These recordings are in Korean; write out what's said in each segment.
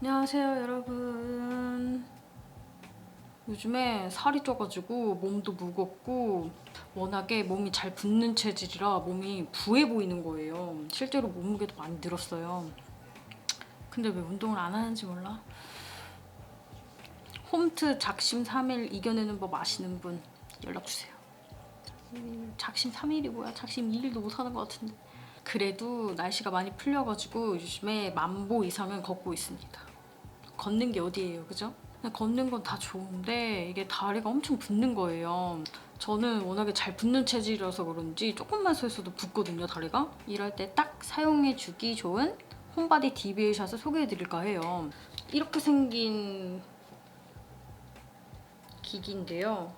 안녕하세요 여러분. 요즘에 살이 쪄가지고 몸도 무겁고 워낙에 몸이 잘 붓는 체질이라 몸이 부해 보이는 거예요. 실제로 몸무게도 많이 늘었어요. 근데 왜 운동을 안 하는지 몰라. 홈트 작심 3일 이겨내는 법 아시는 분 연락주세요. 작심 3일이 뭐야? 작심 2일도 못하는 것 같은데. 그래도 날씨가 많이 풀려가지고 요즘에 10,000보 이상은 걷고 있습니다. 걷는 게 어디예요, 그죠? 그냥 걷는 건 다 좋은데 이게 다리가 엄청 붓는 거예요. 저는 워낙에 잘 붓는 체질이라서 그런지 조금만 서 있어도 붓거든요, 다리가. 이럴 때 딱 사용해주기 좋은 홈바디 DBA 샷을 소개해드릴까 해요. 이렇게 생긴 기기인데요.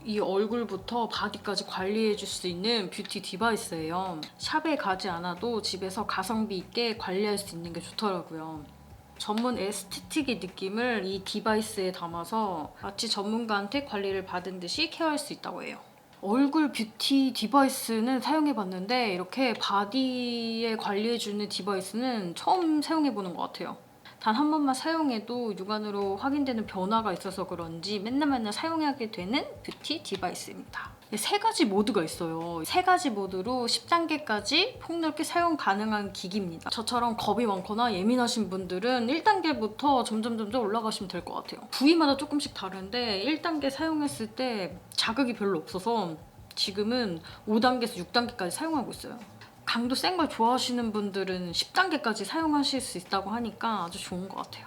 이 얼굴부터 바디까지 관리해줄 수 있는 뷰티 디바이스예요. 샵에 가지 않아도 집에서 가성비 있게 관리할 수 있는 게 좋더라고요. 전문 에스테틱의 느낌을 이 디바이스에 담아서 마치 전문가한테 관리를 받은 듯이 케어할 수 있다고 해요. 얼굴 뷰티 디바이스는 사용해봤는데 이렇게 바디에 관리해주는 디바이스는 처음 사용해보는 것 같아요. 단 한 번만 사용해도 육안으로 확인되는 변화가 있어서 그런지 맨날 사용하게 되는 뷰티 디바이스입니다. 3가지 모드가 있어요. 3가지 모드로 10단계까지 폭넓게 사용 가능한 기기입니다. 저처럼 겁이 많거나 예민하신 분들은 1단계부터 점점 올라가시면 될 것 같아요. 부위마다 조금씩 다른데 1단계 사용했을 때 자극이 별로 없어서 지금은 5단계에서 6단계까지 사용하고 있어요. 강도 센 걸 좋아하시는 분들은 10단계까지 사용하실 수 있다고 하니까 아주 좋은 것 같아요.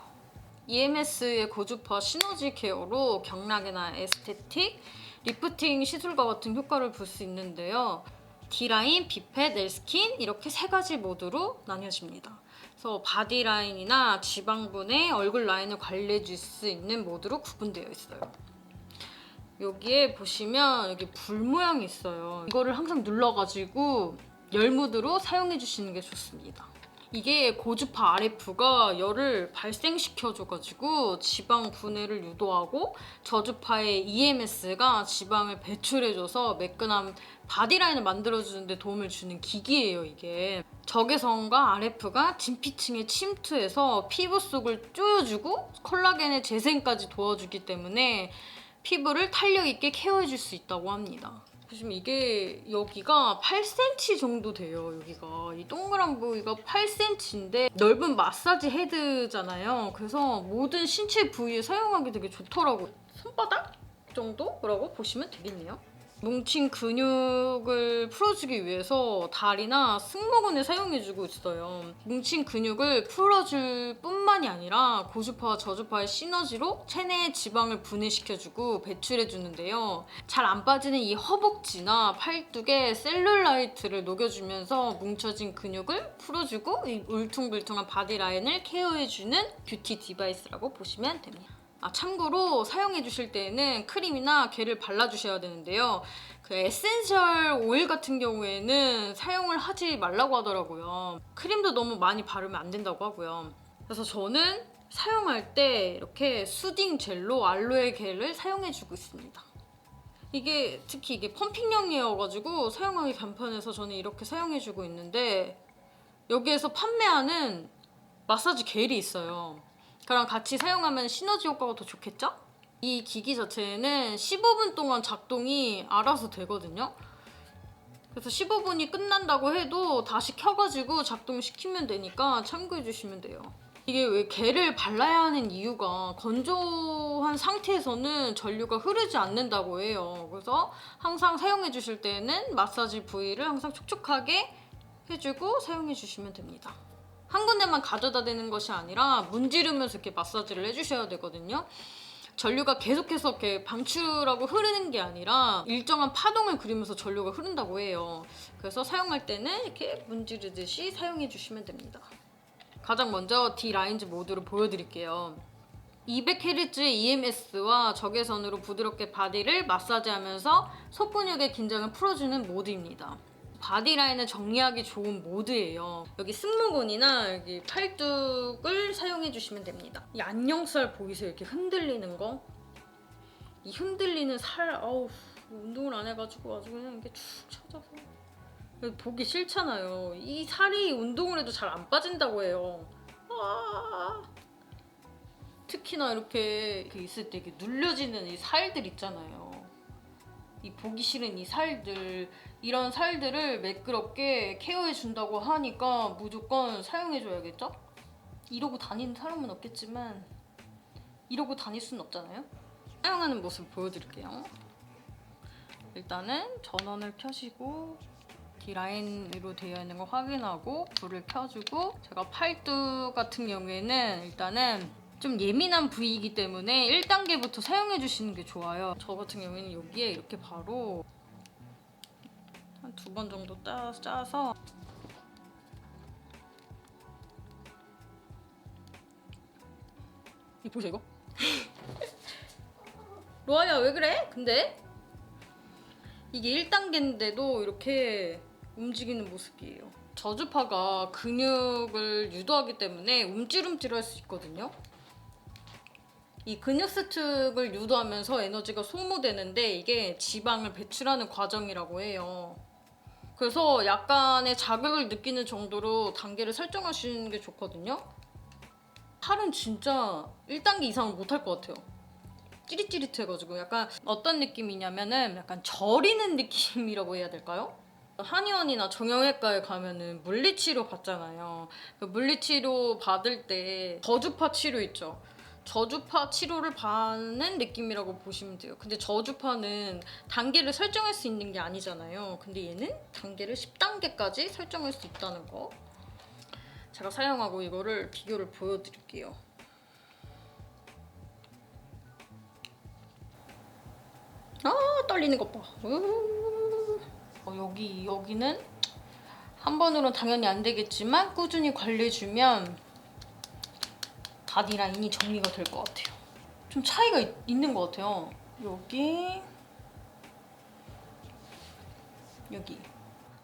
EMS의 고주파 시너지 케어로 경락이나 에스테틱, 리프팅 시술과 같은 효과를 볼 수 있는데요. D라인, B팻, L스킨 이렇게 3가지 모드로 나뉘어집니다. 그래서 바디라인이나 지방분의 얼굴 라인을 관리해 줄 수 있는 모드로 구분되어 있어요. 여기에 보시면 여기 불 모양이 있어요. 이거를 항상 눌러가지고 열 모드로 사용해 주시는 게 좋습니다. 이게 고주파 RF가 열을 발생시켜줘가지고 지방 분해를 유도하고 저주파의 EMS가 지방을 배출해줘서 매끈한 바디라인을 만들어주는데 도움을 주는 기기예요, 이게. 적외선과 RF가 진피층에 침투해서 피부 속을 조여주고 콜라겐의 재생까지 도와주기 때문에 피부를 탄력 있게 케어해줄 수 있다고 합니다. 보시면 이게 여기가 8cm 정도 돼요. 여기가 이 동그란 부위가 8cm인데 넓은 마사지 헤드잖아요. 그래서 모든 신체 부위에 사용하기 되게 좋더라고요. 손바닥 정도라고 보시면 되겠네요. 뭉친 근육을 풀어주기 위해서 다리나 승모근을 사용해주고 있어요. 뭉친 근육을 풀어줄 뿐만이 아니라 고주파와 저주파의 시너지로 체내의 지방을 분해시켜주고 배출해주는데요. 잘 안 빠지는 이 허벅지나 팔뚝에 셀룰라이트를 녹여주면서 뭉쳐진 근육을 풀어주고 이 울퉁불퉁한 바디라인을 케어해주는 뷰티 디바이스라고 보시면 됩니다. 참고로 사용해주실 때에는 크림이나 겔을 발라주셔야 되는데요. 그 에센셜 오일 같은 경우에는 사용을 하지 말라고 하더라고요. 크림도 너무 많이 바르면 안 된다고 하고요. 그래서 저는 사용할 때 이렇게 수딩 젤로 알로에 겔을 사용해주고 있습니다. 이게 특히 이게 펌핑형이어가지고 사용하기 간편해서 저는 이렇게 사용해주고 있는데 여기에서 판매하는 마사지 겔이 있어요. 그랑 같이 사용하면 시너지 효과가 더 좋겠죠? 이 기기 자체는 15분 동안 작동이 알아서 되거든요. 그래서 15분이 끝난다고 해도 다시 켜가지고 작동시키면 되니까 참고해 주시면 돼요. 이게 왜 겔을 발라야 하는 이유가 건조한 상태에서는 전류가 흐르지 않는다고 해요. 그래서 항상 사용해 주실 때는 마사지 부위를 항상 촉촉하게 해주고 사용해 주시면 됩니다. 한 군데만 가져다 대는 것이 아니라 문지르면서 이렇게 마사지를 해주셔야 되거든요. 전류가 계속해서 이렇게 방출하고 흐르는 게 아니라 일정한 파동을 그리면서 전류가 흐른다고 해요. 그래서 사용할 때는 이렇게 문지르듯이 사용해 주시면 됩니다. 가장 먼저 D-라인즈 모드로 보여드릴게요. 200Hz EMS와 적외선으로 부드럽게 바디를 마사지하면서 속근육의 긴장을 풀어주는 모드입니다. 바디라인을 정리하기 좋은 모드예요. 여기 승모근이나 여기 팔뚝을 사용해 주시면 됩니다. 이 안녕살 보이세요? 이렇게 흔들리는 거? 이 흔들리는 살, 운동을 안 해가지고 아주 그냥 이게 축 처져서 보기 싫잖아요. 이 살이 운동을 해도 잘 안 빠진다고 해요. 특히나 이렇게 있을 때 이렇게 눌려지는 이 살들 있잖아요. 이 보기 싫은 이 살들, 이런 살들을 매끄럽게 케어해준다고 하니까 무조건 사용해줘야겠죠? 이러고 다니는 사람은 없겠지만 이러고 다닐 수는 없잖아요? 사용하는 모습 보여드릴게요. 일단은 전원을 켜시고 D라인으로 되어 있는 거 확인하고 불을 켜주고, 제가 팔뚝 같은 경우에는 일단은 좀 예민한 부위이기 때문에 1단계부터 사용해 주시는 게 좋아요. 저 같은 경우에는 여기에 이렇게 바로 한 2번 정도 짜서 이 보세요 이거? 로아야 왜 그래? 근데 이게 1단계인데도 이렇게 움직이는 모습이에요. 저주파가 근육을 유도하기 때문에 움찔움찔할 수 있거든요. 이 근육 수축을 유도하면서 에너지가 소모되는데 이게 지방을 배출하는 과정이라고 해요. 그래서 약간의 자극을 느끼는 정도로 단계를 설정하시는 게 좋거든요. 팔은 진짜 1단계 이상은 못할 것 같아요. 찌릿찌릿해가지고 약간 어떤 느낌이냐면은 약간 저리는 느낌이라고 해야 될까요? 한의원이나 정형외과에 가면은 물리치료 받잖아요. 물리치료 받을 때 저주파 치료 있죠. 저주파 치료를 받는 느낌이라고 보시면 돼요. 근데 저주파는 단계를 설정할 수 있는 게 아니잖아요. 근데 얘는 단계를 10단계까지 설정할 수 있다는 거. 제가 사용하고 이거를 비교를 보여드릴게요. 아, 떨리는 것 봐. 여기는 한 번으로는 당연히 안 되겠지만 꾸준히 관리해주면 바디 라인이 정리가 될 것 같아요. 좀 차이가 있는 것 같아요. 여기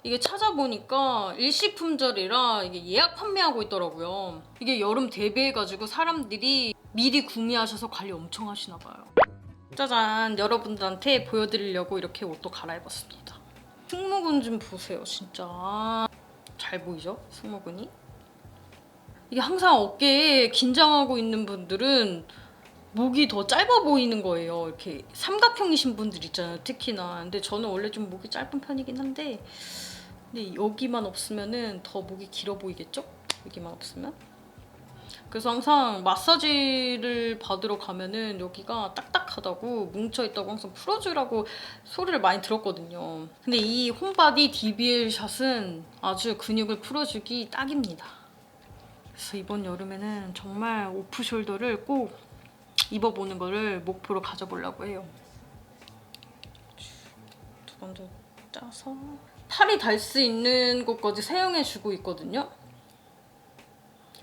이게 찾아보니까 일시품절이라 이게 예약 판매하고 있더라고요. 이게 여름 대비해가지고 사람들이 미리 구매하셔서 관리 엄청 하시나 봐요. 짜잔, 여러분들한테 보여드리려고 이렇게 옷도 갈아입었습니다. 승모근 좀 보세요, 진짜. 잘 보이죠? 승모근이? 이게 항상 어깨에 긴장하고 있는 분들은 목이 더 짧아 보이는 거예요. 이렇게 삼각형이신 분들 있잖아요, 특히나. 근데 저는 원래 좀 목이 짧은 편이긴 한데, 근데 여기만 없으면은 더 목이 길어 보이겠죠? 여기만 없으면. 그래서 항상 마사지를 받으러 가면은 여기가 딱딱하다고 뭉쳐있다고 항상 풀어주라고 소리를 많이 들었거든요. 근데 이 홈바디 DBL 샷은 아주 근육을 풀어주기 딱입니다. 그래서 이번 여름에는 정말 오프숄더를 꼭 입어보는 거를 목표로 가져보려고 해요. 2번 더 짜서 팔이 닿을 수 있는 곳까지 사용해주고 있거든요.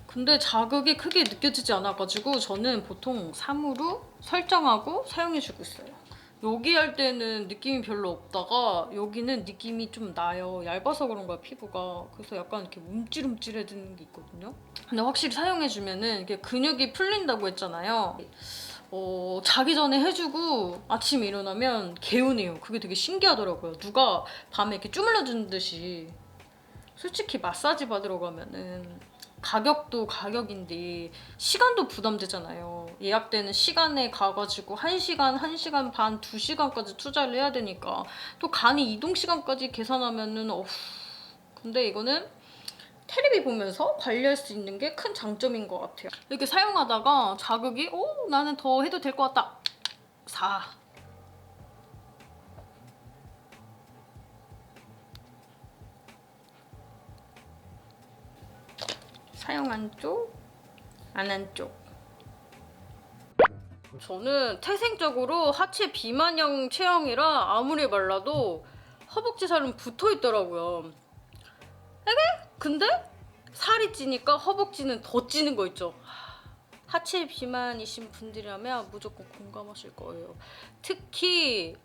근데 자극이 크게 느껴지지 않아가지고 저는 보통 3으로 설정하고 사용해주고 있어요. 여기 할 때는 느낌이 별로 없다가 여기는 느낌이 좀 나요. 얇아서 그런가 피부가. 그래서 약간 이렇게 움찔움찔해지는 게 있거든요. 근데 확실히 사용해주면은 이게 근육이 풀린다고 했잖아요. 자기 전에 해주고 아침에 일어나면 개운해요. 그게 되게 신기하더라고요. 누가 밤에 이렇게 주물러주는 듯이. 솔직히 마사지 받으러 가면은 가격도 가격인데 시간도 부담되잖아요. 예약되는 시간에 가가지고 1시간, 1시간 반, 2시간까지 투자를 해야 되니까 또 간이 이동 시간까지 계산하면은 근데 이거는 테레비 보면서 관리할 수 있는 게 큰 장점인 것 같아요. 이렇게 사용하다가 자극이 나는 더 해도 될 것 같다. 4. 사용한 쪽, 안 한 쪽. 저는 태생적으로 하체 비만형 체형이라 아무리 말라도 허벅지 살은 붙어 있더라고요. 근데 살이 찌니까 허벅지는 더 찌는 거 있죠. 하체 비만이신 분들이라면 무조건 공감하실 거예요. 특히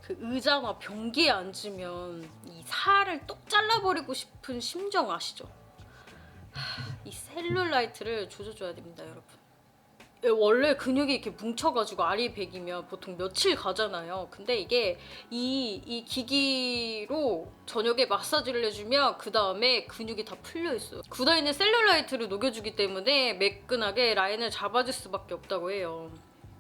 그 의자나 변기에 앉으면 이 살을 똑 잘라버리고 싶은 심정 아시죠? 이 셀룰라이트를 조져줘야 됩니다, 여러분. 원래 근육이 이렇게 뭉쳐가지고 아리백이면 보통 며칠 가잖아요. 근데 이게 이 기기로 저녁에 마사지를 해주면 그 다음에 근육이 다 풀려 있어요. 굳어있는 셀룰라이트를 녹여주기 때문에 매끈하게 라인을 잡아줄 수밖에 없다고 해요.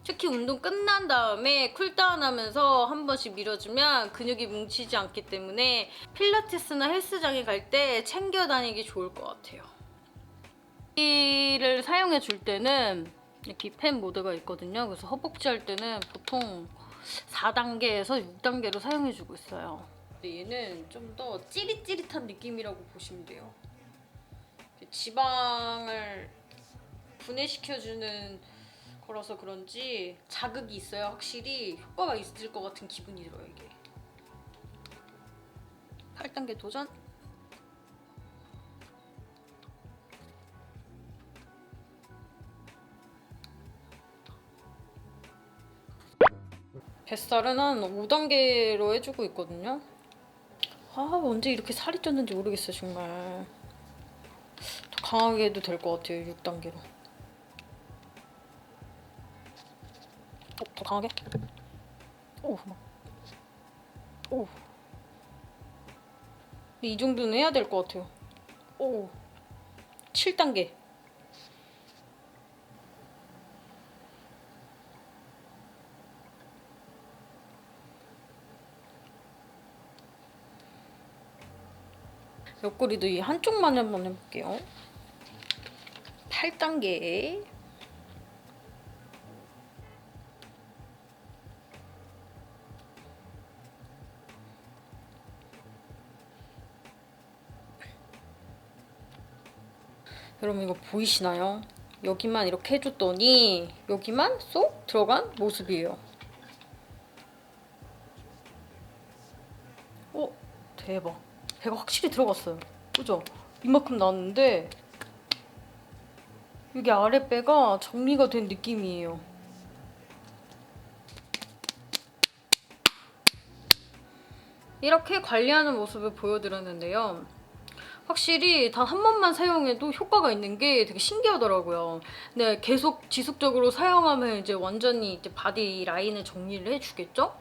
특히 운동 끝난 다음에 쿨다운하면서 한 번씩 밀어주면 근육이 뭉치지 않기 때문에 필라테스나 헬스장에 갈 때 챙겨 다니기 좋을 것 같아요. 이를 사용해 줄 때는 이렇게 펜 모드가 있거든요. 그래서 허벅지 할 때는 보통 4단계에서 6단계로 사용해주고 있어요. 얘는 좀 더 찌릿찌릿한 느낌이라고 보시면 돼요. 지방을 분해시켜주는 거라서 그런지 자극이 있어야 확실히 효과가 있을 것 같은 기분이 들어요, 이게. 8단계 도전! 뱃살은 한 5단계로 해주고 있거든요. 아, 언제 이렇게 살이 쪘는지 모르겠어, 정말. 더 강하게 해도 될 것 같아요, 6단계로. 더 강하게? 오, 오. 이 정도는 해야 될 것 같아요. 오, 7단계. 옆구리도 이 한쪽만 한번 해볼게요. 8단계. 여러분 이거 보이시나요? 여기만 이렇게 해줬더니 여기만 쏙 들어간 모습이에요. 오, 대박. 배가 확실히 들어갔어요. 그죠? 이만큼 나왔는데 여기 아랫배가 정리가 된 느낌이에요. 이렇게 관리하는 모습을 보여드렸는데요. 확실히 단 한 번만 사용해도 효과가 있는 게 되게 신기하더라고요. 근데 계속 지속적으로 사용하면 이제 완전히 이제 바디 라인을 정리를 해주겠죠?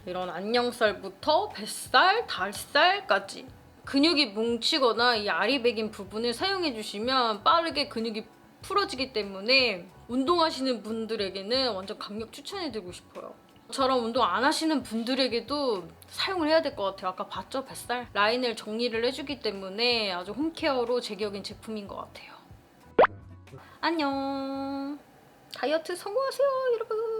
이런 안녕살부터 뱃살, 다리살까지 근육이 뭉치거나 이 아리백인 부분을 사용해주시면 빠르게 근육이 풀어지기 때문에 운동하시는 분들에게는 완전 강력 추천해드리고 싶어요. 저처럼 운동 안 하시는 분들에게도 사용을 해야 될 것 같아요. 아까 봤죠? 뱃살? 라인을 정리를 해주기 때문에 아주 홈케어로 제격인 제품인 것 같아요. 안녕. 다이어트 성공하세요, 여러분.